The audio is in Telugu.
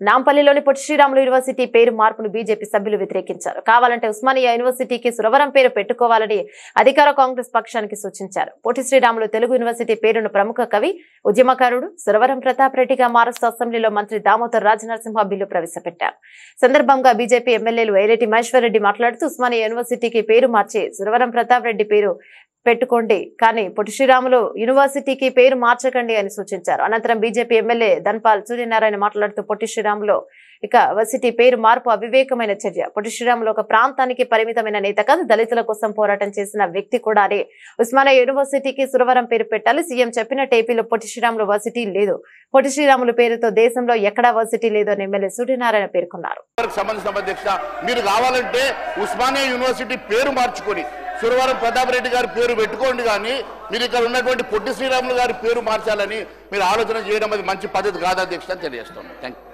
నాంపల్లిలోని పొట్టి శ్రీరాములు యూనివర్సిటీ పేరు మార్పును బీజేపీ సభ్యులు వ్యతిరేకించారు. కావాలంటే ఉస్మానియా యూనివర్సిటీకి సురవరం పేరు పెట్టుకోవాలని అధికార కాంగ్రెస్ పక్షానికి సూచించారు. పొట్టి శ్రీరాములు తెలుగు యూనివర్సిటీ పేరును ప్రముఖ కవి, ఉద్యమకారుడు సురవరం ప్రతాప్ రెడ్డిగా మారుస్తూ అసెంబ్లీలో మంత్రి దామోదర్ రాజనరసింహ బిల్లు ప్రవేశపెట్టారు. సందర్భంగా బీజేపీ ఎమ్మెల్యేలు ఐరెడ్డి మహేశ్వర్ రెడ్డి మాట్లాడుతూ ఉస్మానియా యూనివర్సిటీకి పేరు మార్చి సురవరం ప్రతాప్ రెడ్డి పేరు పెట్టుకోండి, కానీ పొట్టి శ్రీరాములు యూనివర్సిటీకి పేరు మార్చకండి అని సూచించారు. అనంతరం బీజేపీ ఎమ్మెల్యే ధన్పాల్ సూర్యనారాయణ మాట్లాడుతూ పొట్టి శ్రీరాములు యూనివర్సిటీ పేరు మార్పు అవివేకమైన చర్య. పొట్టి శ్రీరాములు ఒక ప్రాంతానికి పరిమితమైన నేత కాదు, దళితుల కోసం పోరాటం చేసిన వ్యక్తి కూడా. ఉస్మానియా యూనివర్సిటీకి సురవరం పేరు పెట్టాలి. సీఎం చెప్పినట్టు ఏపీలో పొట్టి శ్రీరాములు వర్సిటీ లేదు. పొట్టి శ్రీరాములు పేరుతో దేశంలో ఎక్కడా వర్సిటీ లేదు అని ఎమ్మెల్యే సూర్యనారాయణ పేర్కొన్నారు. మీరు కావాలంటే ఉస్మానియా యూనివర్సిటీ పేరు మార్చుకొని సురవరం ప్రతాప్ రెడ్డి గారి పేరు పెట్టుకోండి, కానీ మీరు ఇక్కడ ఉన్నటువంటి పొట్టి శ్రీరాములు గారి పేరు మార్చాలని మీరు ఆలోచన చేయడం అది మంచి పద్ధతి కాదు అధ్యక్ష తెలియజేస్తున్నాను. Thank you.